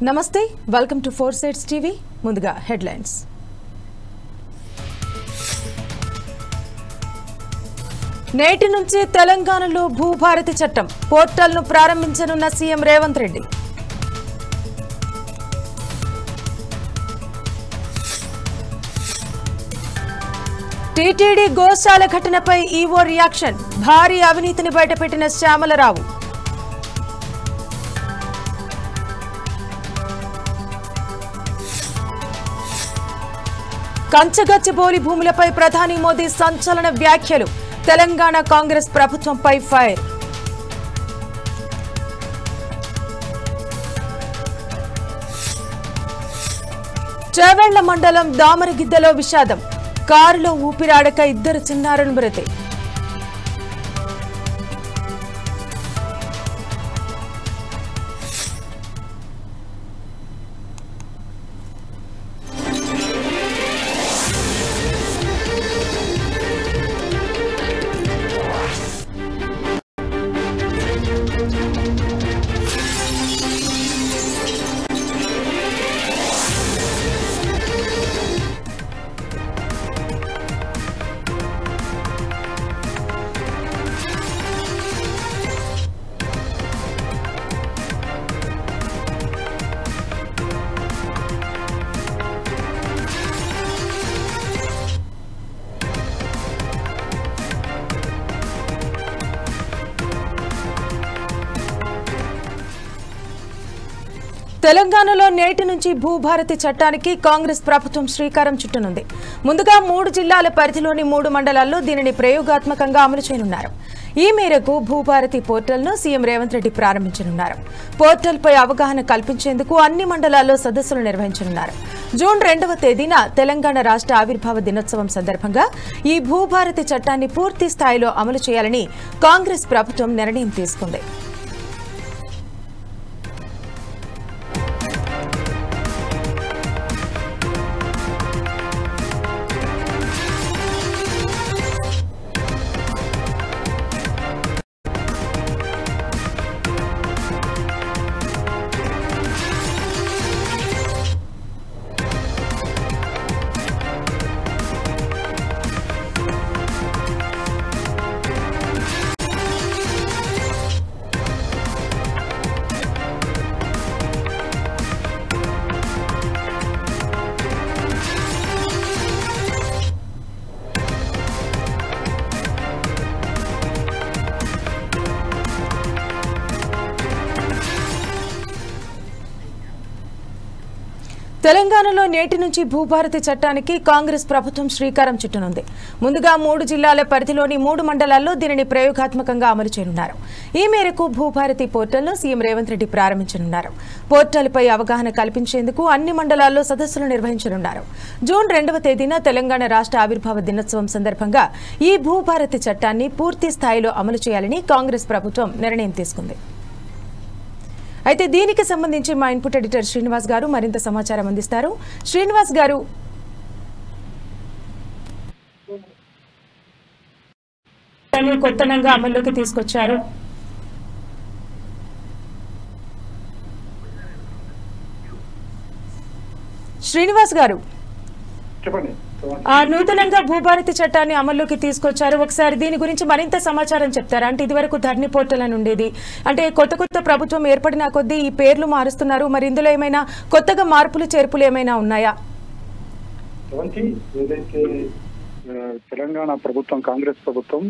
నమస్తే welcome to four sides TV ముందుగా headlines నేటి నుంచి తెలంగాణలో భూభారతి చట్టం పోర్టల్ను ప్రారంభించనున్న సీఎం రేవంత్ రెడ్డి టీటీడీ గోశాల ఘటనపై ఈవో రియాక్షన్ భారీ అవినీతిని బయటపెట్టిన శ్యామలరావు కంచగచ్చిబౌలి భూములపై ప్రధాని మోదీ సంచలన వ్యాఖ్యలు తెలంగాణ కాంగ్రెస్ ప్రభుత్వంపై ఫైర్ చేవెళ్ల మండలం దామరగిద్దలో విషాదం కారులో ఊపిరాడక ఇద్దరు చిన్నారులు మృతి తెలంగాణలో నేటి నుంచి భూభారతి చట్టానికి కాంగ్రెస్ ప్రభుత్వం శ్రీకారం చుట్టనుంది. ముందుగా 3 జిల్లాల పరిధిలోని 3 మండలాల్లో దీనిని ప్రయోగాత్మకంగా అమలు చేయనున్నారు. ఈ మేరకు భూభారతి పోర్టల్ను సీఎం రేవంత్ రెడ్డి ప్రారంభించనున్నారు. పోర్టల్పై అవగాహన కల్పించేందుకు అన్ని మండలాల్లో సదస్సులు నిర్వహించనున్నారు. జూన్ 2వ తేదీన తెలంగాణ రాష్ట్ర ఆవిర్భావ దినోత్సవం సందర్భంగా ఈ భూభారతి చట్టాన్ని పూర్తి స్థాయిలో అమలు చేయాలని కాంగ్రెస్ ప్రభుత్వం నిర్ణయం తీసుకుంది. తెలంగాణలో నేటి నుంచి భూభారతి చట్టానికి కాంగ్రెస్ ప్రభుత్వం శ్రీకారం చుట్టనుంది. ముందుగా 3 జిల్లాల పరిధిలోని 3 మండలాల్లో దీనిని ప్రయోగాత్మకంగా అమలు చేయనున్నారు. ఈ మేరకు భూభారతి పోర్టల్ను సీఎం రేవంత్ రెడ్డి ప్రారంభించనున్నారు. పోర్టల్పై అవగాహన కల్పించేందుకు అన్ని మండలాల్లో సదస్సులు నిర్వహించనున్నారు. జూన్ 2వ తేదీన తెలంగాణ రాష్ట్ర ఆవిర్భావ దినోత్సవం సందర్భంగా ఈ భూభారతి చట్టాన్ని పూర్తి స్థాయిలో అమలు చేయాలని కాంగ్రెస్ ప్రభుత్వం నిర్ణయం తీసుకుంది. అయితే దీనికి సంబంధించి మా ఇన్పుట్ ఎడిటర్ శ్రీనివాస్ గారు మరింత సమాచారం అందిస్తారు. శ్రీనివాస్ గారు, కొత్తగా అమల్లోకి తీసుకొచ్చారు. శ్రీనివాస్ గారు, చెప్పండి. నూతనంగా భూభారతి చట్టాన్ని అమల్లోకి తీసుకొచ్చారు. ఒకసారి దీని గురించి మరింత సమాచారం చెప్తారా? అంటే ఇదివరకు ధరణి పోర్టల్ అని ఉండేది, అంటే కొత్త ప్రభుత్వం ఏర్పడిన కొద్దీ ఈ పేర్లు మారుస్తున్నారు. మరి ఇందులో ఏమైనా కొత్తగా మార్పులు చేర్పులు ఏమైనా ఉన్నాయా? ఏదైతే తెలంగాణ ప్రభుత్వం కాంగ్రెస్ ప్రభుత్వం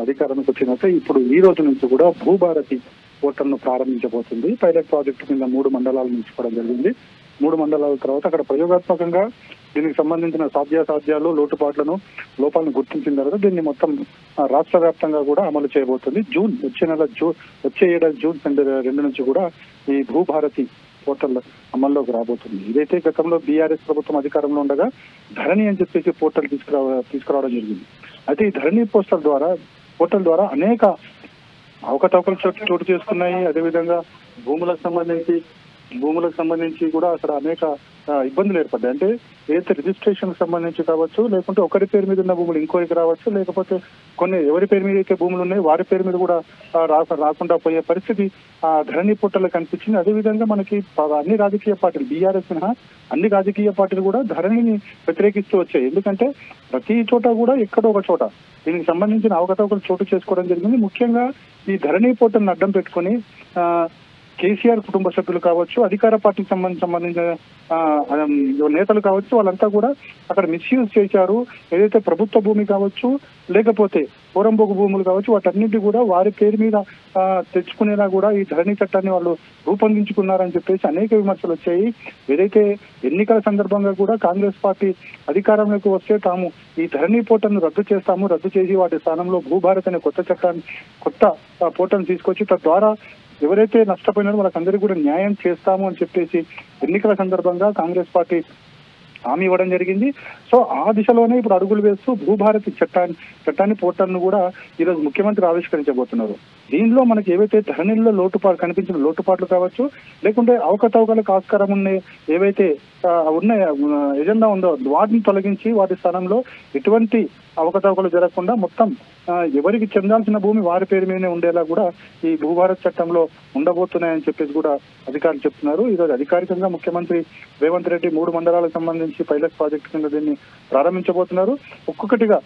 అధికారానికి వచ్చినట్టు ఇప్పుడు ఈ రోజు నుంచి కూడా భూభారతి పోర్టల్ ను ప్రారంభించబోతుంది. పైలట్ ప్రాజెక్టు కింద 3 మండలాలు ఎంచుకోవడం జరిగింది. 3 మండలాల తర్వాత అక్కడ ప్రయోగాత్మకంగా దీనికి సంబంధించిన సాధ్యాసాధ్యాలు లోపాలను గుర్తించిన తర్వాత దీన్ని మొత్తం రాష్ట్ర వ్యాప్తంగా కూడా అమలు చేయబోతుంది. వచ్చే ఏడాది జూన్ 2 నుంచి కూడా ఈ భూభారతి పోర్టల్ అమల్లోకి రాబోతుంది. ఇదైతే గతంలో బీఆర్ఎస్ ప్రభుత్వం అధికారంలో ఉండగా ధరణి అని చెప్పేసి పోర్టల్ తీసుకురావడం జరిగింది. అయితే ఈ ధరణి పోర్టల్ ద్వారా అనేక అవకతవకలు చోటు చేసుకున్నాయి. అదేవిధంగా భూములకు సంబంధించి కూడా అక్కడ అనేక ఇబ్బందులు ఏర్పడ్డాయి. అంటే ఏదైతే రిజిస్ట్రేషన్ సంబంధించి కావచ్చు, లేకుంటే ఒకరి పేరు మీద ఉన్న భూములు ఇంకోరికి రావచ్చు, లేకపోతే కొన్ని ఎవరి పేరు మీద అయితే భూములు ఉన్నాయి వారి పేరు మీద కూడా రాకుండా పోయే పరిస్థితి ధరణి పోర్టల్లో కనిపించింది. అదేవిధంగా మనకి అన్ని రాజకీయ పార్టీలు, బీఆర్ఎస్ మినహా అన్ని రాజకీయ పార్టీలు కూడా ధరణిని వ్యతిరేకిస్తూ వచ్చాయి. ఎందుకంటే ప్రతి చోట కూడా ఎక్కడో ఒక చోట దీనికి సంబంధించిన అవకతవకలు చోటు చేసుకోవడం జరిగింది. ముఖ్యంగా ఈ ధరణి పోర్టల్ని అడ్డం పెట్టుకుని కేసీఆర్ కుటుంబ సభ్యులు కావచ్చు, అధికార పార్టీకి సంబంధించిన నేతలు కావచ్చు, వాళ్ళంతా కూడా అక్కడ మిస్యూజ్ చేశారు. ఏదైతే ప్రభుత్వ భూమి కావచ్చు, లేకపోతే పోరంబోగు భూములు కావచ్చు, వాటన్నిటి కూడా వారి పేరు మీద తెచ్చుకునేలా కూడా ఈ ధరణి చట్టాన్ని వాళ్ళు రూపొందించుకున్నారని చెప్పేసి అనేక విమర్శలు వచ్చాయి. ఏదైతే ఎన్నికల సందర్భంగా కూడా కాంగ్రెస్ పార్టీ అధికారంలోకి వస్తే తాము ఈ ధరణి పోర్టల్ను రద్దు చేసి వాటి స్థానంలో భూభారత్ అనే కొత్త పోర్టల్ తీసుకొచ్చి తద్వారా ఎవరైతే నష్టపోయినారో వాళ్ళకందరికీ కూడా న్యాయం చేస్తాము అని చెప్పేసి ఎన్నికల సందర్భంగా కాంగ్రెస్ పార్టీ హామీ ఇవ్వడం జరిగింది. సో ఆ దిశలోనే ఇప్పుడు అడుగులు వేస్తూ భూభారతి చట్టాన్ని పోర్టల్ను కూడా ఈరోజు ముఖ్యమంత్రి ఆవిష్కరించబోతున్నారు. దీనిలో మనకి ఏవైతే ధరణిలో కనిపించిన లోటుపాట్లు కావచ్చు, లేకుంటే అవకతవకలకు ఆస్కారం ఉన్నాయి ఏవైతే ఉన్న ఎజెండా ఉందో వాటిని తొలగించి వాటి స్థానంలో ఎటువంటి అవకతవకలు జరగకుండా మొత్తం ఎవరికి చెందాల్సిన భూమి వారి పేరు మీదనే ఉండేలా కూడా ఈ భూభారత్ చట్టంలో ఉండబోతున్నాయని చెప్పేసి కూడా అధికారులు చెప్తున్నారు. ఈరోజు అధికారికంగా ముఖ్యమంత్రి రేవంత్ రెడ్డి 3 మండలాలకు సంబంధించి పైలట్ ప్రాజెక్టు కింద దీన్ని ప్రారంభించబోతున్నారు. ఒక్కొక్కటిగా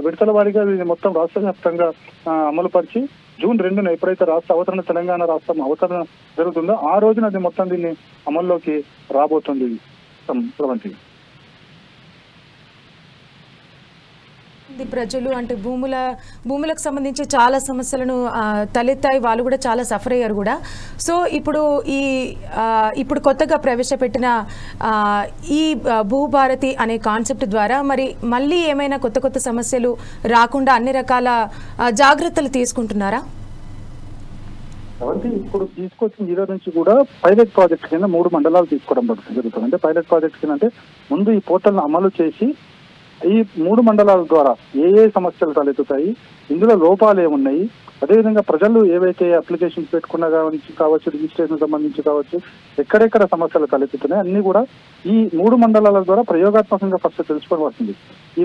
విడతల వారీగా దీన్ని మొత్తం రాష్ట్ర వ్యాప్తంగా అమలు పరిచి జూన్ 2న ఎప్పుడైతే తెలంగాణ రాష్ట్రం అవతరణ జరుగుతుందో ఆ రోజున అది మొత్తం దీన్ని అమల్లోకి రాబోతుంది. ప్రజలు అంటే భూములకు సంబంధించి చాలా సమస్యలను తలెత్తాయి, వాళ్ళు కూడా చాలా సఫర్ అయ్యారు కూడా. సో ఇప్పుడు కొత్తగా ప్రవేశపెట్టిన ఈ భూభారతి అనే కాన్సెప్ట్ ద్వారా మళ్ళీ ఏమైనా కొత్త సమస్యలు రాకుండా అన్ని రకాల జాగ్రత్తలు తీసుకుంటున్నారా? కాబట్టి ఇప్పుడు తీసుకొచ్చిన ఈరోజు నుంచి కూడా పైలట్ ప్రాజెక్ట్ కింద 3 మండలాలు తీసుకోవడం జరుగుతుంది. అంటే పైలట్ ప్రాజెక్ట్ కింద అంటే ముందు ఈ పోర్టల్ను అమలు చేసి ఈ 3 మండలాల ద్వారా ఏ సమస్యలు తలెత్తుతాయి, ఇందులో లోపాలు ఏమున్నాయి, అదేవిధంగా ప్రజలు ఏవైతే అప్లికేషన్స్ పెట్టుకున్నా కావచ్చు, రిజిస్ట్రేషన్ సంబంధించి కావచ్చు, ఎక్కడెక్కడ సమస్యలు తలెత్తుతున్నాయి అన్ని కూడా ఈ 3 మండలాల ద్వారా ప్రయోగాత్మకంగా ఫస్ట్ తెలుసుకోవాల్సింది. ఈ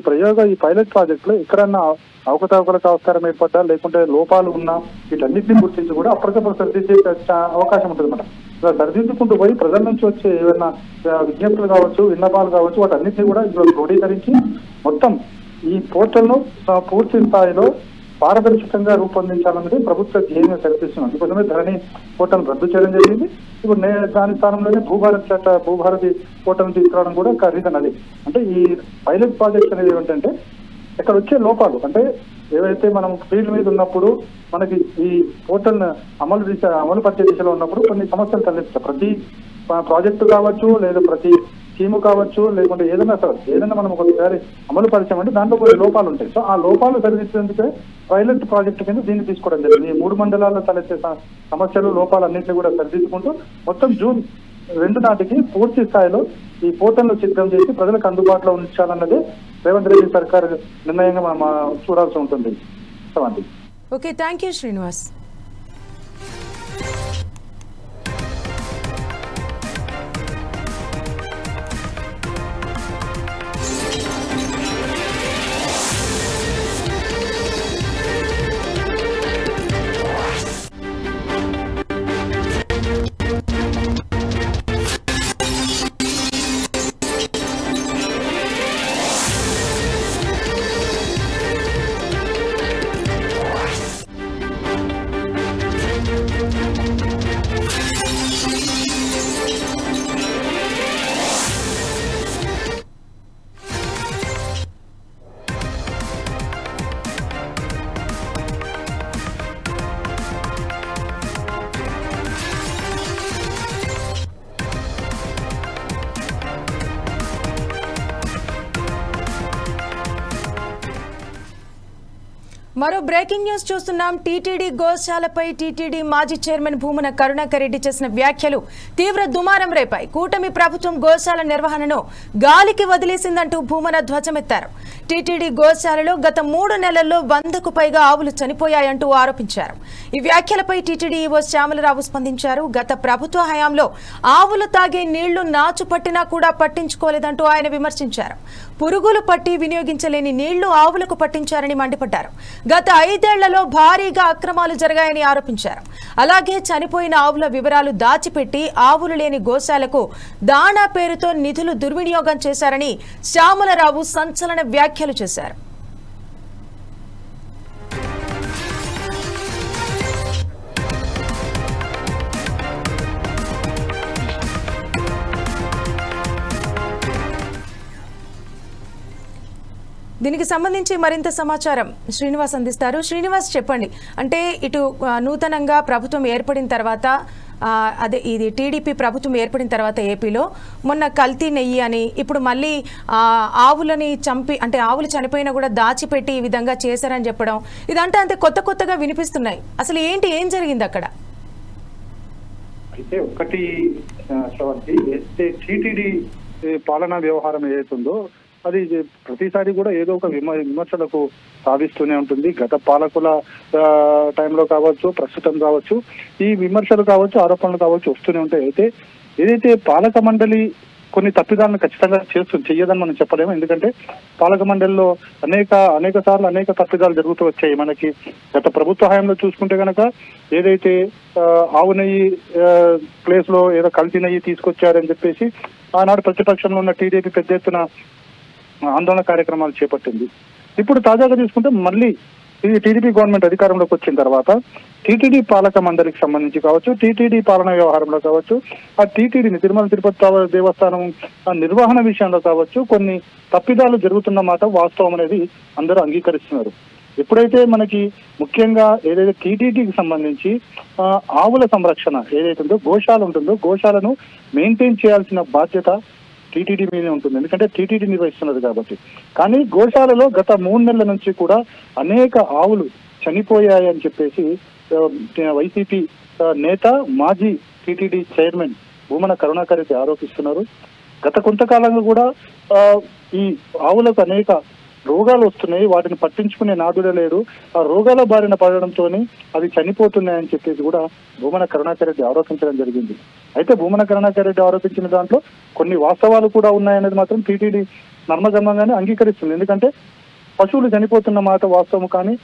పైలట్ ప్రాజెక్ట్ లో ఎక్కడన్నా అవకతవకలకు ఆస్కారం ఏర్పడ్డా, లేకుంటే లోపాలు ఉన్నా వీటన్నిటిని గుర్తించి కూడా అప్పటికప్పుడు సరిదిద్దే అవకాశం ఉంటుంది అన్నమాట. ఇలా సరిదిద్దుకుంటూ పోయి ప్రజల నుంచి వచ్చే ఏమైనా విజ్ఞప్తులు కావచ్చు, విన్నపాలు కావచ్చు, వాటన్నిటిని కూడా ఇందులో క్రోడీకరించి మొత్తం ఈ పోర్టల్ను పూర్తి స్థాయిలో పారదర్శకంగా రూపొందించాలన్నది ప్రభుత్వ ధ్యేయంగా కనిపిస్తుంది. అందుకోసమే ధరణి పోర్టల్ రద్దు చేయడం జరిగింది. ఇప్పుడు దాని స్థానంలోనే భూభారతి పోర్టల్ తీసుకురావడం కూడా ఒక రీజన్ అది. అంటే ఈ పైలట్ ప్రాజెక్ట్ అనేది ఏమిటంటే ఇక్కడ వచ్చే లోపాలు అంటే ఏవైతే మనం ఫీల్డ్ మీద ఉన్నప్పుడు మనకి ఈ పోర్టల్ అమలు పరిచే దిశలో ఉన్నప్పుడు కొన్ని సమస్యలు తలెత్తాయి. ప్రతి ప్రాజెక్టు కావచ్చు, లేదా ప్రతి స్కీము కావచ్చు, లేకుంటే ఏదైనా మనం ఒకసారి అమలు పరిచామంటే దాంట్లో కొన్ని లోపాలు ఉంటాయి. సో ఆ లోపాలు సరిదిద్దేందుకే పైలట్ ప్రాజెక్టు కింద దీన్ని తీసుకోవడం జరిగింది. ఈ 3 మండలాల్లో తలెత్తే సమస్యలు, లోపాలు అన్నింటినీ కూడా సరిదిద్దుకుంటూ మొత్తం జూన్ 2 నాటికి పూర్తి స్థాయిలో ఈ పోర్టల్ను సిద్ధం చేసి ప్రజలకు అందుబాటులో ఉంచాలన్నదే రేవంత్ రెడ్డి సర్కార్ నిర్ణయంగా మనం చూడాల్సి ఉంటుంది. Okay, thank you Srinivas. మరో బ్రేకింగ్ న్యూస్ చూస్తున్నాం. టీటీడీ గోశాలపై టీటీడీ మాజీ చైర్మన్ భూమన కరుణాకర్ రెడ్డి చేసిన వ్యాఖ్యలు తీవ్ర దుమారం రేపాయి. కూటమి ప్రభుత్వం గోశాల నిర్వహణను గాలికి వదిలేసిందంటూ భూమన ధ్వజమెత్తారు. టీటీడీ గోశాలలో గత 3 నెలల్లో 100కు పైగా ఆవులు చనిపోయాయంటూ ఆరోపించారు. ఈ వ్యాఖ్యలపై టీటీడీ ఈవో శ్యామలరావు స్పందించారు. గత ప్రభుత్వ హయాంలో ఆవులు తాగే నీళ్లు నాచు పట్టినా కూడా పట్టించుకోలేదంటూ ఆయన విమర్శించారు. పురుగులు పట్టి వినియోగించలేని నీళ్లు ఆవులకు పట్టించారని మండిపడ్డారు. గత 5 ఏళ్లలో భారీగా అక్రమాలు జరిగాయని ఆరోపించారు. అలాగే చనిపోయిన ఆవుల వివరాలు దాచిపెట్టి ఆవులు లేని గోశాలకు దాణా పేరుతో నిధులు దుర్వినియోగం చేశారని శ్యామలరావు సంచలన వ్యాఖ్యలు చేశారు. దీనికి సంబంధించి మరింత సమాచారం శ్రీనివాస్ అందిస్తారు. శ్రీనివాస్ చెప్పండి, అంటే ఇటు నూతనంగా ప్రభుత్వం ఏర్పడిన తర్వాత అదే ఇది టీడీపీ ప్రభుత్వం ఏర్పడిన తర్వాత ఏపీలో మొన్న కల్తీ నెయ్యి అని, ఇప్పుడు మళ్ళీ ఆవులని చంపి అంటే ఆవులు చనిపోయినా కూడా దాచిపెట్టి ఈ విధంగా చేశారని చెప్పడం, ఇదంటే అంతే కొత్తగా వినిపిస్తున్నాయి. అసలు ఏం జరిగింది అక్కడ? అయితే ఒకటి టీటీడీ పాలనా వ్యవహారం ఏదైతుందో అది ప్రతిసారి కూడా ఏదో ఒక విమర్శలకు సాధిస్తూనే ఉంటుంది. గత పాలకుల టైంలో కావచ్చు, ప్రస్తుతం కావచ్చు, ఈ విమర్శలు కావచ్చు, ఆరోపణలు కావచ్చు వస్తూనే ఉంటాయి. అయితే ఏదైతే పాలక మండలి కొన్ని తప్పిదాలను ఖచ్చితంగా చెయ్యదని మనం చెప్పలేము. ఎందుకంటే పాలక మండలిలో అనేక సార్లు అనేక తప్పిదాలు జరుగుతూ వచ్చాయి. మనకి గత ప్రభుత్వ హయాంలో చూసుకుంటే కనుక ఏదైతే ఆవు నెయ్యి ప్లేస్ లో ఏదో కల్తీ నెయ్యి తీసుకొచ్చారని చెప్పేసి ఆనాడు ప్రతిపక్షంలో ఉన్న టీడీపీ పెద్ద ఎత్తున ఆందోళన కార్యక్రమాలు చేపట్టింది. ఇప్పుడు తాజాగా చూసుకుంటే మళ్ళీ ఈ టీడీపీ గవర్నమెంట్ అధికారంలోకి వచ్చిన తర్వాత టీటీడీ పాలక మండలికి సంబంధించి కావచ్చు, టీటీడీ పాలనా వ్యవహారంలో కావచ్చు, ఆ టీటీడీ తిరుమల తిరుపతి దేవస్థానం నిర్వహణ విషయంలో కావచ్చు కొన్ని తప్పిదాలు జరుగుతున్న మాట వాస్తవం అనేది అందరూ అంగీకరిస్తున్నారు. ఎప్పుడైతే మనకి ముఖ్యంగా ఏదైతే టీటీడీకి సంబంధించి ఆవుల సంరక్షణ ఏదైతే ఉందో గోశాల ఉంటుందో గోశాలను మెయింటైన్ చేయాల్సిన బాధ్యత టీటీడీ మీదే ఉంటుంది. ఎందుకంటే టీటీడీ నిర్వహిస్తున్నది కాబట్టి. కానీ గోశాలలో గత 3 నెలల నుంచి కూడా అనేక ఆవులు చనిపోయాయని చెప్పేసి వైసీపీ నేత మాజీ టీటీడీ చైర్మన్ భూమన కరుణాకర్ రెడ్డి ఆరోపిస్తున్నారు. గత కొంతకాలంగా కూడా ఈ ఆవులకు అనేక రోగాలు వస్తున్నాయి, వాటిని పట్టించుకునే నాదుడే లేడు, ఆ రోగాల బారిన పడడంతో అవి చనిపోతున్నాయని చెప్పేసి కూడా భూమన కరుణాకర్ రెడ్డి ఆరోపించడం జరిగింది. అయితే భూమన కరుణాకర్ రెడ్డి ఆరోపించిన దాంట్లో కొన్ని వాస్తవాలు కూడా ఉన్నాయనేది మాత్రం టీటీడీ నర్మగర్భంగానే అంగీకరిస్తుంది. ఎందుకంటే పశువులు చనిపోతున్న మాట వాస్తవం, కానీ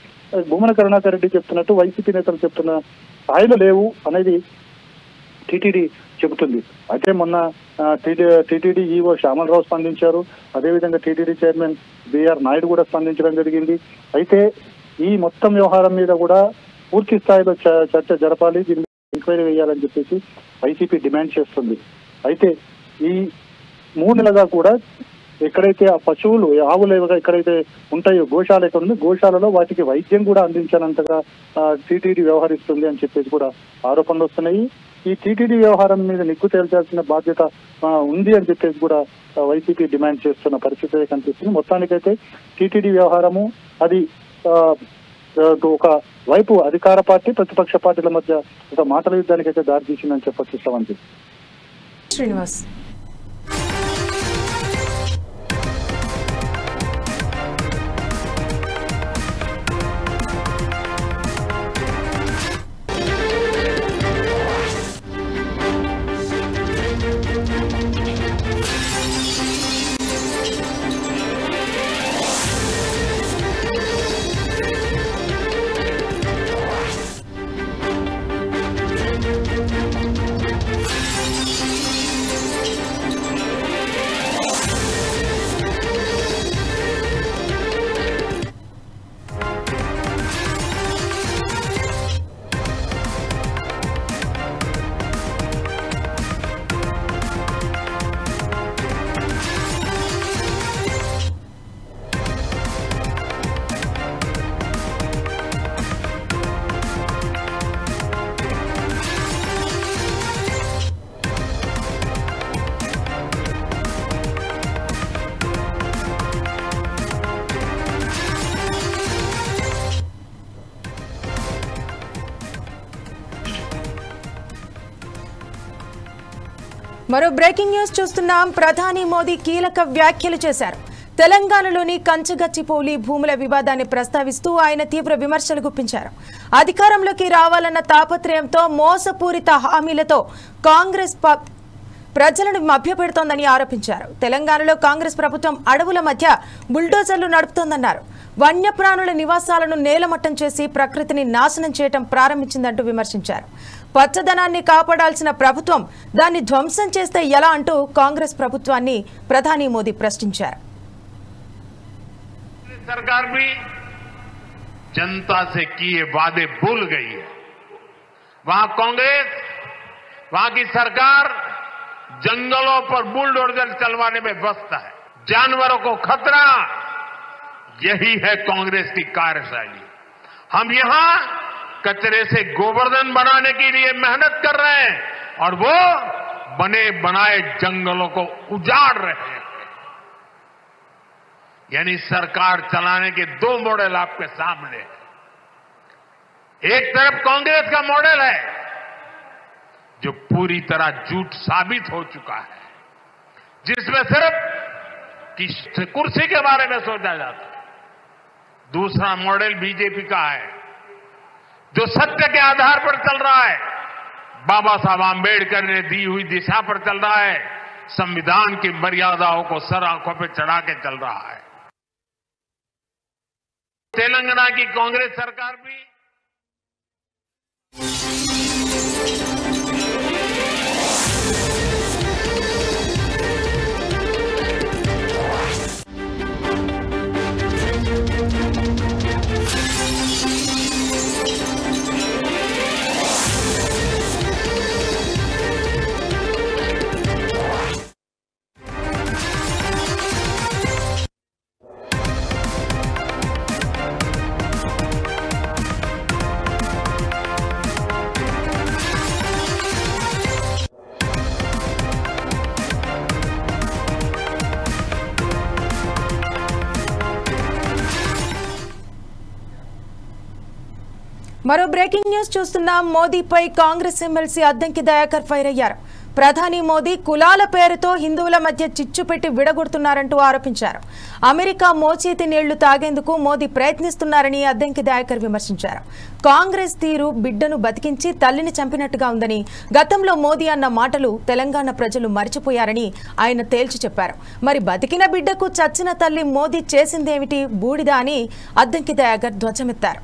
భూమన కరుణాకర్ రెడ్డి చెప్తున్నట్టు వైసీపీ నేతలు చెప్తున్న స్థాయిలో లేవు అనేది టీటీడీ చెబుతుంది. అయితే మొన్న టీటీడీ ఈవో శ్యామలరావు స్పందించారు. అదేవిధంగా టీటీడీ చైర్మన్ బిఆర్ నాయుడు కూడా స్పందించడం జరిగింది. అయితే ఈ మొత్తం వ్యవహారం మీద కూడా పూర్తి స్థాయిలో చర్చ జరపాలి, దీని ఎంక్వైరీ వేయాలని చెప్పేసి వైసీపీ డిమాండ్ చేస్తుంది. అయితే ఈ 3 నెలలుగా కూడా ఎక్కడైతే ఆ పశువులు ఆవులు ఎక్కడైతే ఉంటాయో గోశాల ఎక్కడ ఉంది, గోశాలలో వాటికి వైద్యం కూడా అందించాలంతగా టీటీడీ వ్యవహరిస్తుంది అని చెప్పేసి కూడా ఆరోపణలు వస్తున్నాయి. ఈ టీటీడీ వ్యవహారం మీద నిగ్గు తేల్చాల్సిన బాధ్యత ఉంది అని చెప్పేసి కూడా వైసీపీ డిమాండ్ చేస్తున్న పరిస్థితి కనిపిస్తుంది. మొత్తానికైతే టీటీడీ వ్యవహారము అది ఒక వైపు అధికార పార్టీ ప్రతిపక్ష పార్టీల మధ్య ఒక మాటల యుద్ధానికి అయితే దారి తీసిందని చెప్పొచ్చు. శ్రీనివాస్. మరో బ్రేకింగ్ న్యూస్ చూస్తున్నాం. ప్రధాని మోదీ కీలక వ్యాఖ్యలు చేశారు. తెలంగాణలోని కంచగచ్చిపోలి భూముల వివాదాన్ని ప్రస్తావిస్తూ ఆయన తీవ్ర విమర్శలు గుప్పించారు. అధికారంలోకి రావాలన్న తాపత్రయంతో మోసపూరిత హామీలతో కాంగ్రెస్ ప్రజలను మభ్యపెడుతోందని ఆరోపించారు. తెలంగాణలో కాంగ్రెస్ ప్రభుత్వం అడవుల మధ్య బుల్డోజర్లు నడుపుతోందన్నారు. వన్యప్రాణుల నివాసాలను నేలమట్టం చేసి ప్రకృతిని నాశనం చేయడం ప్రారంభించిందంటూ విమర్శించారు. పచ్చదనాన్ని కాపాడాల్సిన ప్రభుత్వం దాన్ని ధ్వంసం చేస్తే ఎలా అంటూ కాంగ్రెస్ ప్రభుత్వాన్ని ప్రధాని మోదీ ప్రశ్నించారు. सरकार भी जनता से किए वादे भूल गई है. वहां कांग्रेस, वहां की सरकार जंगलों पर बुलडोजर चलवाने में व्यस्त है. जानवरों को खतरा, यही है कांग्रेस की कार्यशैली. हम यहां कचरे से गोवर्धन बनाने के लिए मेहनत कर रहे हैं और वो बने बनाए जंगलों को उजाड़ रहे हैं. यानी सरकार चलाने के दो मॉडल आपके सामने है. एक तरफ कांग्रेस का मॉडल है जो पूरी तरह झूठ साबित हो चुका है, जिसमें सिर्फ कुर्सी के बारे में सोचा जाता है. दूसरा मॉडल बीजेपी का है जो सत्य के आधार पर चल रहा है, बाबा साहब आंबेडकर ने दी हुई दिशा पर चल रहा है, संविधान की मर्यादाओं को सर आंखों पर चढ़ा के चल रहा है. तेलंगाना की कांग्रेस सरकार भी మరో బ్రేకింగ్ న్యూస్ చూస్తున్నాం. మోదీపై కాంగ్రెస్ ఎమ్మెల్సీ అద్దంకి దయాకర్ ఫైర్ అయ్యారు. ప్రధాని మోదీ కులాల పేరుతో హిందువుల మధ్య చిచ్చు పెట్టి విడగొడుతున్నారంటూ ఆరోపించారు. అమెరికా మోచేతి నీళ్లు తాగేందుకు మోదీ ప్రయత్నిస్తున్నారని అద్దంకి దయాకర్ విమర్శించారు. కాంగ్రెస్ తీరు బిడ్డను బతికించి తల్లిని చంపినట్టుగా ఉందని, గతంలో మోదీ అన్న మాటలు తెలంగాణ ప్రజలు మర్చిపోయారని ఆయన తేల్చి చెప్పారు. మరి బతికిన బిడ్డకు చచ్చిన తల్లి మోదీ చేసిందేమిటి బూడిద అని అద్దంకి దయాకర్ ధ్వజమెత్తారు.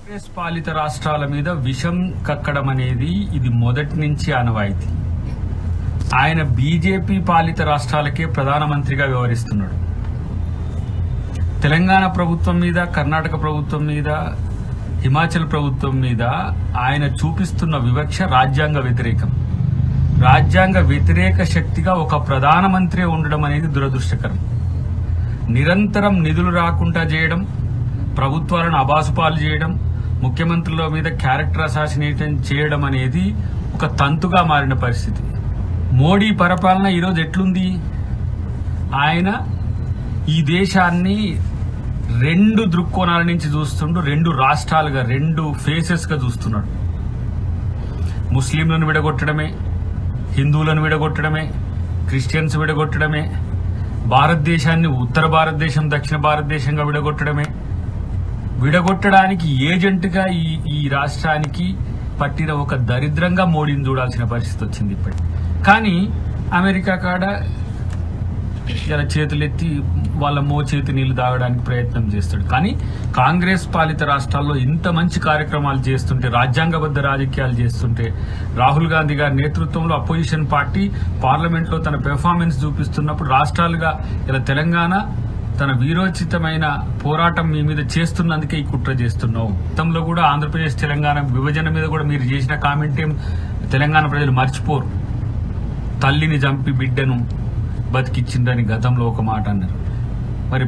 కాంగ్రెస్ పాలిత రాష్ట్రాల మీద విషం కక్కడం అనేది ఇది మొదటి నుంచి ఆనవాయితీ. ఆయన బీజేపీ పాలిత రాష్ట్రాలకే ప్రధానమంత్రిగా వ్యవహరిస్తున్నాడు. తెలంగాణ ప్రభుత్వం మీద, కర్ణాటక ప్రభుత్వం మీద, హిమాచల్ ప్రభుత్వం మీద ఆయన చూపిస్తున్న వివక్ష రాజ్యాంగ వ్యతిరేకం. రాజ్యాంగ వ్యతిరేక శక్తిగా ఒక ప్రధానమంత్రి ఉండడం అనేది దురదృష్టకరం. నిరంతరం నిధులు రాకుండా చేయడం, ప్రభుత్వాలను అబాసుపాలు చేయడం, ముఖ్యమంత్రుల మీద క్యారెక్టర్ అసాసినేషన్ చేయడం అనేది ఒక తంతుగా మారిన పరిస్థితి. మోడీ పరిపాలన ఈరోజు ఎట్లుంది? ఆయన ఈ దేశాన్ని రెండు దృక్కోణాల నుంచి చూస్తుండు, రెండు రాష్ట్రాలుగా, రెండు ఫేసెస్గా చూస్తున్నాడు. ముస్లింలను విడగొట్టడమే, హిందువులను విడగొట్టడమే, క్రిస్టియన్స్ విడగొట్టడమే, భారతదేశాన్ని ఉత్తర భారతదేశం, దక్షిణ భారతదేశంగా విడగొట్టడమే. విడగొట్టడానికి ఏజెంట్గా ఈ రాష్ట్రానికి పట్టిన ఒక దరిద్రంగా మోడీని చూడాల్సిన పరిస్థితి వచ్చింది ఇప్పటి. కానీ అమెరికా కాడ ఇలా చేతులెత్తి వాళ్ళ మోచేతి నీళ్లు తాగడానికి ప్రయత్నం చేస్తాడు. కానీ కాంగ్రెస్ పాలిత రాష్ట్రాల్లో ఇంత మంచి కార్యక్రమాలు చేస్తుంటే, రాజ్యాంగబద్ధ రాజకీయాలు చేస్తుంటే, రాహుల్ గాంధీ గారి నేతృత్వంలో అపోజిషన్ పార్టీ పార్లమెంట్లో తన పెర్ఫార్మెన్స్ చూపిస్తున్నప్పుడు రాష్ట్రాలుగా ఇలా తెలంగాణ తన వీరోచితమైన పోరాటం మీ మీద చేస్తున్నందుకే ఈ కుట్ర చేస్తున్నావు. గతంలో కూడా ఆంధ్రప్రదేశ్ తెలంగాణ విభజన మీద కూడా మీరు చేసిన కామెంట్ ఏం తెలంగాణ ప్రజలు మర్చిపోరు. తల్లిని చంపి బిడ్డను బతికిచ్చిందని గతంలో ఒక మాట అన్నారు. మరి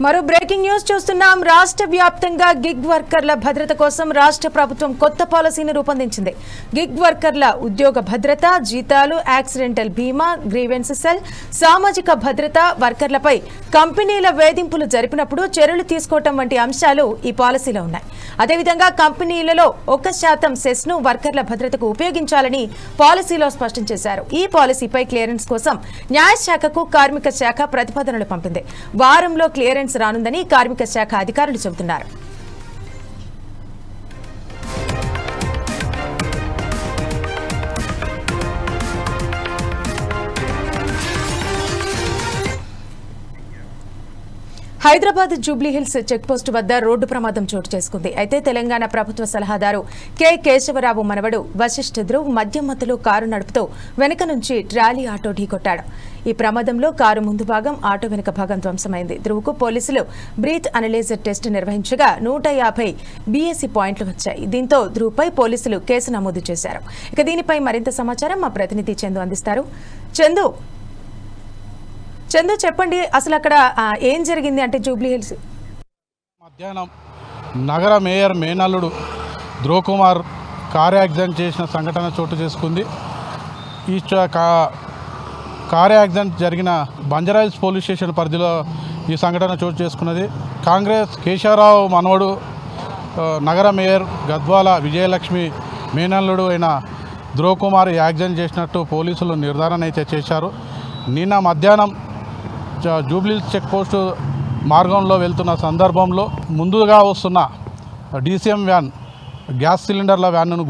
మరో బ్రేకింగ్ న్యూస్ చూస్తున్నాం. రాష్ట్ర వ్యాప్తంగా గిగ్ వర్కర్ల భద్రత కోసం రాష్ట్ర ప్రభుత్వం కొత్త పాలసీని రూపొందించింది. గిగ్ వర్కర్ల ఉద్యోగ భద్రత, జీతాలు, యాక్సిడెంటల్ బీమా, గ్రీవెన్స్ సెల్, సామాజిక భద్రత, వర్కర్లపై కంపెనీల వేధింపులు జరిపినప్పుడు చర్యలు తీసుకోవడం వంటి అంశాలు ఈ పాలసీలో ఉన్నాయి. అదేవిధంగా కంపెనీలలో 1% సెస్ను వర్కర్ల భద్రతకు ఉపయోగించాలని పాలసీలో స్పష్టం చేశారు. ఈ పాలసీపై క్లియరెన్స్ కోసం న్యాయశాఖకు కార్మిక శాఖ ప్రతిపాదనలు పంపింది. వారంలో క్లియరెన్స్ రానుందని కార్మిక శాఖ అధికారులు చెబుతున్నారు. హైదరాబాద్ జూబ్లీహిల్స్ చెక్పోస్టు వద్ద రోడ్డు ప్రమాదం చోటు చేసుకుంది. అయితే తెలంగాణ ప్రభుత్వ సలహాదారు కె కేశవరావు మనవడు వశిష్ఠ ధ్రువ్ మద్యం మత్తులో కారు నడుపుతూ వెనుక నుంచి ట్రాలీ ఆటో ఢీకొట్టాడు. ఈ ప్రమాదంలో కారు ముందు భాగం, ఆటో వెనుక భాగం ధ్వంసమైంది. ధ్రువ్కు పోలీసులు బ్రీత్ అనలైజర్ టెస్ట్ నిర్వహించగా 150 బీఎస్సీ పాయింట్లు వచ్చాయి. దీంతో ధ్రువ్పై పోలీసులు కేసు నమోదు చేశారు. ఇక దీనిపై మరింత సమాచారం మా ప్రతినిధి చందు అందిస్తారు. చందు చెప్పండి, అసలు అక్కడ ఏం జరిగింది? అంటే జూబ్లీహిల్స్ మధ్యాహ్నం నగర మేయర్ మేనల్లుడు ధ్రువ్ కుమార్ కారు యాక్సిడెంట్ చేసిన సంఘటన చోటు చేసుకుంది. ఈ కారు యాక్సిడెంట్ జరిగిన బంజారాహిల్స్ పోలీస్ స్టేషన్ పరిధిలో ఈ సంఘటన చోటు చేసుకున్నది. కాంగ్రెస్ కేశవరావు మనవడు నగర మేయర్ గద్వాల విజయలక్ష్మి మేనల్లుడు అయిన ధ్రువ్ కుమార్ యాక్సిడెంట్ చేసినట్టు పోలీసులు నిర్ధారణ అయితే చేశారు. నిన్న మధ్యాహ్నం జూబ్లీహిల్స్ చెక్ పోస్టు మార్గంలో వెళ్తున్న సందర్భంలో ముందుగా వస్తున్న డీసీఎం వ్యాన్ గ్యాస్ సిలిండర్ల వ్యాన్ను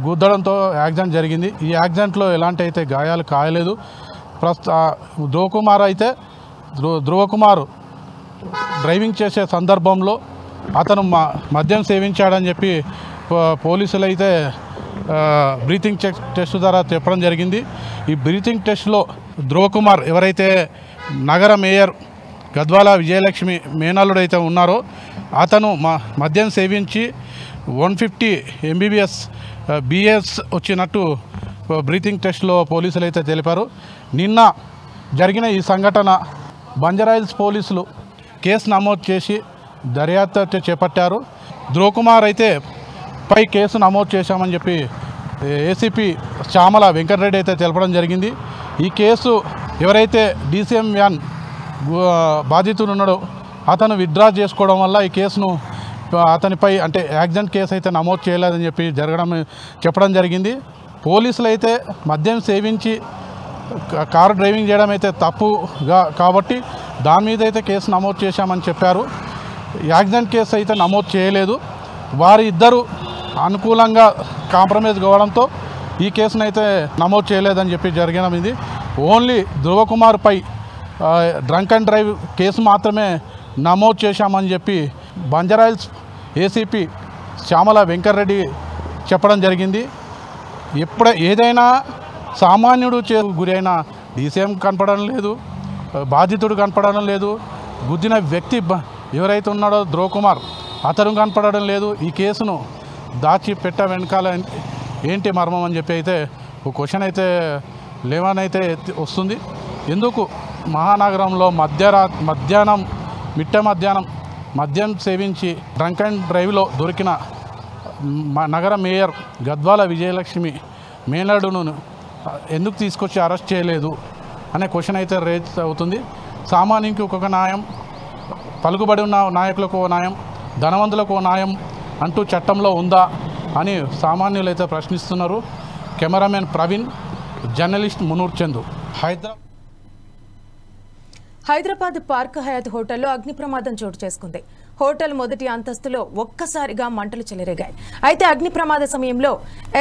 గుద్దడంతో యాక్సిడెంట్ జరిగింది. ఈ యాక్సిడెంట్లో ఎలాంటి అయితే గాయాలు కాయలేదు. ధ్రువ్ కుమార్ డ్రైవింగ్ చేసే సందర్భంలో అతను మద్యం సేవించాడని చెప్పి పోలీసులు అయితే బ్రీతింగ్ టెస్ట్ ద్వారా చెప్పడం జరిగింది. ఈ బ్రీతింగ్ టెస్ట్లో ధ్రువ్ కుమార్ ఎవరైతే నగర మేయర్ గద్వాల విజయలక్ష్మి మేనల్లుడు అయితే ఉన్నారో అతను మద్యం సేవించి 150 MBBS BS వచ్చినట్టు బ్రీతింగ్ టెస్ట్లో పోలీసులు అయితే తెలిపారు. నిన్న జరిగిన ఈ సంఘటన బంజారాహిల్స్ పోలీసులు కేసు నమోదు చేసి దర్యాప్తు చేపట్టారు. ధ్రువ్ కుమార్ అయితే పై కేసు నమోదు చేశామని చెప్పి ఏసీపీ చామల వెంకటరెడ్డి అయితే తెలపడం జరిగింది. ఈ కేసు ఎవరైతే డీసీఎం వ్యాన్ బాధితుడు ఉన్నాడో అతను విత్డ్రా చేసుకోవడం వల్ల ఈ కేసును అతనిపై అంటే యాక్సిడెంట్ కేసు అయితే నమోదు చేయలేదని చెప్పడం జరిగింది. పోలీసులు అయితే మద్యం సేవించి కారు డ్రైవింగ్ చేయడం అయితే తప్పుగా కాబట్టి దాని మీద అయితే కేసు నమోదు చేశామని చెప్పారు. యాక్సిడెంట్ కేసు అయితే నమోదు చేయలేదు. వారి ఇద్దరు అనుకూలంగా కాంప్రమైజ్ కావడంతో ఈ కేసును అయితే నమోదు చేయలేదని చెప్పి జరిగినది. ఓన్లీ ధ్రువ్ కుమార్పై డ్రంక్ అండ్ డ్రైవ్ కేసు మాత్రమే నమోదు చేశామని చెప్పి బంజారాహిల్స్ ఏసీపీ శ్యామల వెంకటరెడ్డి చెప్పడం జరిగింది. ఏదైనా సామాన్యుడు గురైన డీసీఎం కనపడడం లేదు, బాధితుడు కనపడడం లేదు, గుద్దిన వ్యక్తి ఎవరైతే ఉన్నాడో ధ్రువ్ కుమార్ అతను కనపడడం లేదు. ఈ కేసును దాచిపెట్ట వెనకాల ఏంటి మర్మం అని చెప్పి అయితే ఒక క్వశ్చన్ అయితే లేవనైతే వస్తుంది. ఎందుకు మహానగరంలో మధ్యాహ్నం మద్యం సేవించి డ్రంక్ అండ్ డ్రైవ్లో దొరికిన నగర మేయర్ గద్వాల విజయలక్ష్మి మేనల్లుడును ఎందుకు తీసుకొచ్చి అరెస్ట్ చేయలేదు అనే క్వశ్చన్ అయితే రేజ్ అవుతుంది. సామాన్యునికి ఒక్కొక్క న్యాయం, పలుకుబడి ఉన్న నాయకులకు ఓ న్యాయం, ధనవంతులకు ఓ న్యాయం అంటూ చట్టంలో ఉందా అని సామాన్యులు అయితే ప్రశ్నిస్తున్నారు. Cameraman Praveen, journalist Munur Chandu, Hyderabad Park Hyatt హోటల్లో అగ్ని ప్రమాదం చోటు చేసుకుంది. హోటల్ మొదటి అంతస్తులో ఒక్కసారిగా మంటలు చెలరేగాయి. అయితే అగ్ని ప్రమాద సమయంలో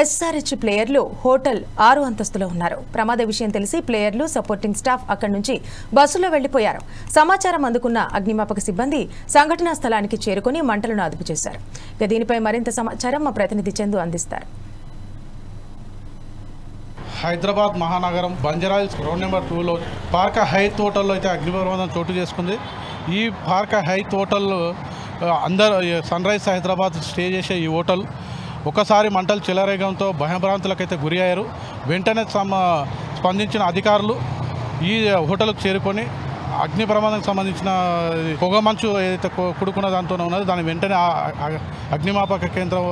ఎస్ఆర్హెచ్ ప్లేయర్లు హోటల్ 6వ అంతస్తులో ఉన్నారు. ప్రమాద విషయం తెలిసి ప్లేయర్లు, సపోర్టింగ్ స్టాఫ్ అక్కడి నుంచి బస్సులో వెళ్లిపోయారు. సమాచారం అందుకున్న అగ్నిమాపక సిబ్బంది సంఘటనా స్థలానికి చేరుకుని మంటలను అదుపు చేశారు. ఇక దీనిపై మరింత సమాచారం మా ప్రతినిధి చందు అందిస్తారు. హైదరాబాద్ మహానగరం బంజారాహిల్స్ రోడ్ నెంబర్ 2లో పార్క్ హైత్ హోటల్లో అయితే అగ్ని ప్రమాదం చోటు చేసుకుంది. ఈ పార్క్ హైత్ హోటల్ అందరూ సన్ రైజ్ హైదరాబాద్ స్టే చేసే ఈ హోటల్ ఒకసారి మంటలు చెలరేగడంతో భయభ్రాంతులకైతే గురి అయ్యారు. వెంటనే స్పందించిన అధికారులు ఈ హోటల్కు చేరుకొని అగ్ని ప్రమాదానికి సంబంధించిన పొగ మంచు ఏదైతే కుడుకున్న దాంతోనే ఉన్నదో దాని వెంటనే అగ్నిమాపక కేంద్రం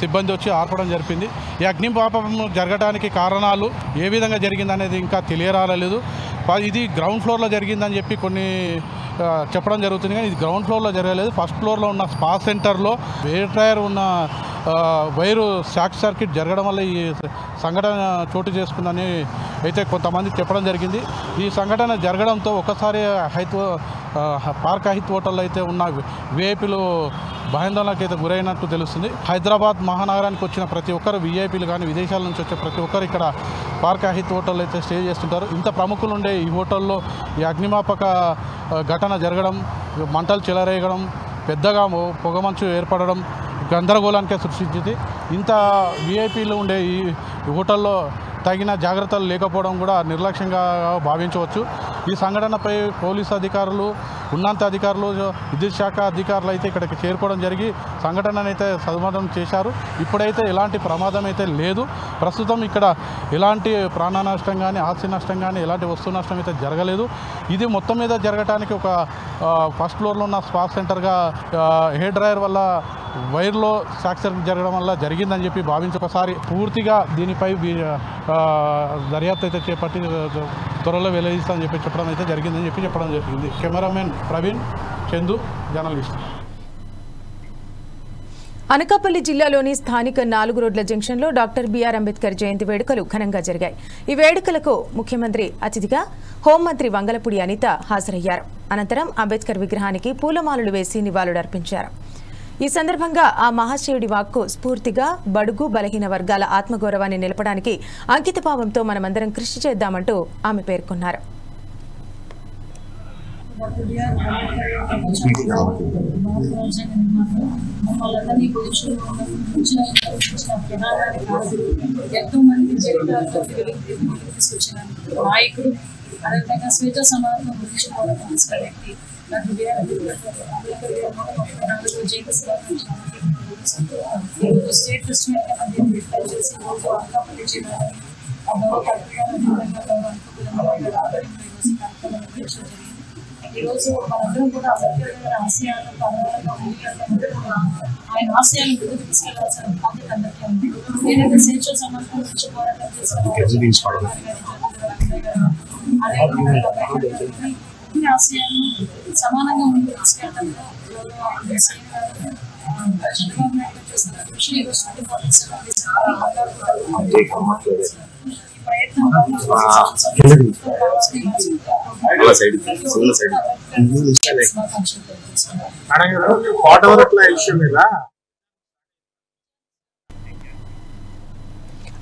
సిబ్బంది వచ్చి ఆర్పడం జరిపింది. ఈ అగ్నిమాపకం జరగడానికి కారణాలు ఏ విధంగా జరిగిందనేది ఇంకా తెలియరాలేదు. ఇది గ్రౌండ్ ఫ్లోర్లో జరిగిందని చెప్పి కొన్ని చెప్పడం జరుగుతుంది, కానీ ఇది గ్రౌండ్ ఫ్లోర్లో జరగలేదు. ఫస్ట్ ఫ్లోర్లో ఉన్న స్పా సెంటర్లో ఎయిర్ డ్రైయర్ ఉన్న వైరు షార్ట్ సర్క్యూట్ జరగడం వల్ల ఈ సంఘటన చోటు చేసుకుందని అయితే కొంతమంది చెప్పడం జరిగింది. ఈ సంఘటన జరగడంతో ఒకసారి పార్క్ హైత్ హోటల్లో అయితే ఉన్న విఐపీలు భయాందోళనకు అయితే గురైనట్టు తెలుస్తుంది. హైదరాబాద్ మహానగరానికి వచ్చిన ప్రతి ఒక్కరు విఐపీలు కానీ విదేశాల నుంచి వచ్చే ప్రతి ఒక్కరు ఇక్కడ పార్క్ హైత్ హోటల్లో అయితే స్టే చేస్తుంటారు. ఇంత ప్రముఖులు ఉండే ఈ హోటల్లో ఈ అగ్నిమాపక ఘటన జరగడం, మంటలు చెలరేగడం, పెద్దగా పొగమంచు ఏర్పడడం గందరగోళానికే సృష్టించింది. ఇంత విఐపీలు ఉండే ఈ హోటల్లో తగిన జాగ్రత్తలు లేకపోవడం కూడా నిర్లక్ష్యంగా భావించవచ్చు. ఈ సంఘటనపై పోలీసు అధికారులు, ఉన్నత అధికారులు, విద్యుత్ శాఖ అధికారులు అయితే ఇక్కడికి చేరుకోవడం జరిగి సంఘటనను అయితే సమాధానం చేశారు. ఇప్పుడైతే ఎలాంటి ప్రమాదం అయితే లేదు. ప్రస్తుతం ఇక్కడ ఎలాంటి ప్రాణ నష్టం కానీ, ఆస్తి నష్టం కానీ, ఎలాంటి వస్తు నష్టం అయితే జరగలేదు. ఇది మొత్తం మీద జరగడానికి ఒక ఫస్ట్ ఫ్లోర్లో ఉన్న స్పా సెంటర్గా హెయిర్ డ్రైయర్ వల్ల వైర్లో షార్ట్ సర్క్యూట్ జరగడం వల్ల జరిగిందని చెప్పి భావించి ఒకసారి పూర్తిగా దీనిపై దర్యాప్తు అయితే చేపట్టి త్వరలో వెల్లడిస్తామని చెప్పి చెప్పడం అయితే జరిగిందని చెప్పడం జరిగింది. Cameraman Praveen, Chandu, journalist. అనకాపల్లి జిల్లాలోని స్థానిక 4 రోడ్ల జంక్షన్లో డాక్టర్ బిఆర్ అంబేద్కర్ జయంతి వేడుకలు ఘనంగా జరిగాయి. ఈ వేడుకలకు ముఖ్యమంత్రి అతిథిగా హోంమంత్రి వంగలపూడి అనిత హాజరయ్యారు. అనంతరం అంబేద్కర్ విగ్రహానికి పూలమాలలు వేసి నివాళులర్పించారు. ఈ సందర్భంగా ఆ మహాశయుడి వాక్కు స్ఫూర్తిగా బడుగు బలహీన వర్గాల ఆత్మగౌరవాన్ని నిలపడానికి అంకితభావంతో మనమందరం కృషి చేద్దామంటూ ఆమె పేర్కొన్నారు. అదేవిధంగా స్వేచ్ఛ సమానత్వం గురించి పోరాటం చేసిన వ్యక్తి doctor BR Ambedkar state festival declare చేసి అనకాపల్లి జిల్లాలో ఈరోజు మనందరం కూడా అంబేద్కర్ గారి ఆశయాలను ఆయన ఆశయాలను ముందుకు తీసుకెళ్లాల్సిన బాధ్యత అందరికీ ఉంది. ఏదైతే స్వేచ్ఛ సమానత్వం గురించి పోరాటం చేసిన ఆశయాలను సమానంగా ముందుకు తీసుకెళ్లడంలో చంద్రబాబు నాయుడు చేస్తున్న కృషి ఈరోజు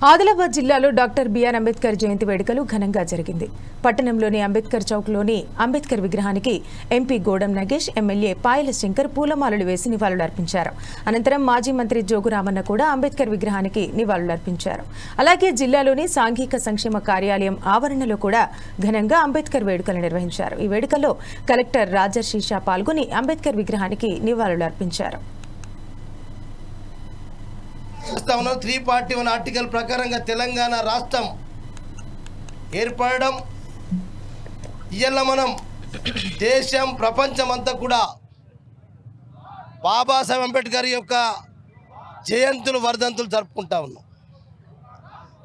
ఆదిలాబాద్ జిల్లాలో డాక్టర్ బిఆర్ అంబేద్కర్ జయంతి వేడుకలు ఘనంగా జరిగింది. పట్టణంలోని అంబేద్కర్ చౌక్లోని అంబేద్కర్ విగ్రహానికి ఎంపీ గోడం నగేష్, ఎమ్మెల్యే పాయల శంకర్ పూలమాలలు వేసి నివాళులర్పించారు. అనంతరం మాజీ మంత్రి జోగురామన్న కూడా అంబేద్కర్ విగ్రహానికి నివాళులర్పించారు. అలాగే జిల్లాలోని సాంఘిక సంక్షేమ కార్యాలయం ఆవరణలో కూడా ఘనంగా అంబేద్కర్ వేడుకలు నిర్వహించారు. ఈ వేడుకల్లో కలెక్టర్ రాజర్షిషా పాల్గొని అంబేద్కర్ విగ్రహానికి నివాళులర్పించారు. 341 ఆర్టికల్ ప్రకారంగా తెలంగాణ రాష్ట్రం ఏర్పడడం, ఇవాళ మనం దేశం ప్రపంచం అంతా కూడా బాబాసాహెబ్ అంబేద్కర్ యొక్క జయంతులు వర్ధంతులు జరుపుకుంటా ఉన్నాం.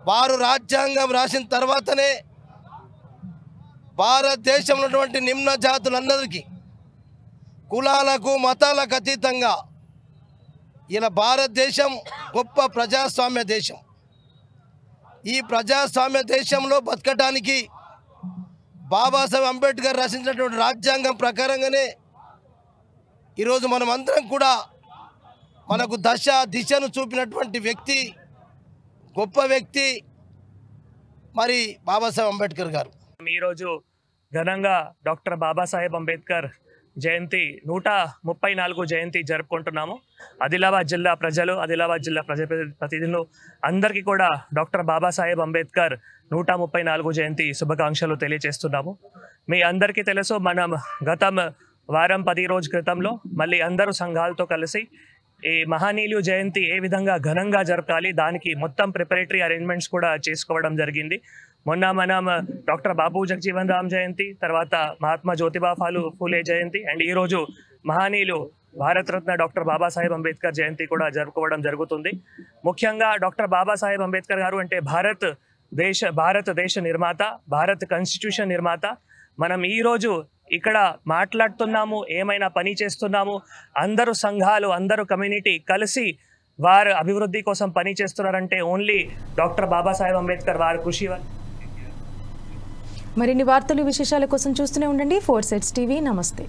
వారు రాజ్యాంగం రాసిన తర్వాతనే భారతదేశంలో ఉన్నటువంటి నిమ్న జాతులందరికీ కులాలకు మతాలకు అతీతంగా ఇలా భారతదేశం గొప్ప ప్రజాస్వామ్య దేశం. ఈ ప్రజాస్వామ్య దేశంలో బతకడానికి బాబాసాహెబ్ అంబేద్కర్ రచించినటువంటి రాజ్యాంగం ప్రకారంగానే ఈరోజు మనం అందరం కూడా మనకు దిశను చూపినటువంటి వ్యక్తి, గొప్ప వ్యక్తి మరి బాబాసాహెబ్ అంబేద్కర్ గారు. ఈరోజు ఘనంగా డాక్టర్ బాబాసాహెబ్ అంబేద్కర్ జయంతి 134 జయంతి జరుపుకుంటున్నాము. ఆదిలాబాద్ జిల్లా ప్రజలు, ఆదిలాబాద్ జిల్లా ప్రతినిధులు అందరికీ కూడా డాక్టర్ బాబాసాహెబ్ అంబేద్కర్ 134 జయంతి శుభాకాంక్షలు తెలియజేస్తున్నాము. మీ అందరికీ తెలుసు, మనం గతం వారం 10 రోజుల క్రితంలో మళ్ళీ అందరూ సంఘాలతో కలిసి ఈ మహనీయులు జయంతి ఏ విధంగా ఘనంగా జరపాలి, దానికి మొత్తం ప్రిపరేటరీ అరేంజ్మెంట్స్ కూడా చేసుకోవడం జరిగింది. మొన్న మనం డాక్టర్ బాబు జగజీవన్ రామ్ జయంతి, తర్వాత మహాత్మా జ్యోతిబా ఫూలే జయంతి, అండ్ ఈరోజు మహనీయులు భారతరత్న డాక్టర్ బాబాసాహెబ్ అంబేద్కర్ జయంతి కూడా జరుపుకోవడం జరుగుతుంది. ముఖ్యంగా డాక్టర్ బాబాసాహెబ్ అంబేద్కర్ గారు అంటే భారతదేశ నిర్మాత, భారత్ కాన్స్టిట్యూషన్ నిర్మాత. మనం ఈరోజు ఇక్కడ మాట్లాడుతున్నాము, ఏమైనా పని చేస్తున్నాము, అందరూ సంఘాలు, అందరూ కమ్యూనిటీ కలిసి వారు అభివృద్ధి కోసం పని చేస్తున్నారంటే ఓన్లీ డాక్టర్ బాబాసాహెబ్ అంబేద్కర్ వారి కృషి. మరిన్ని వార్తలు విశేషాల కోసం చూస్తూనే ఉండండి 4 Sides TV. నమస్తే.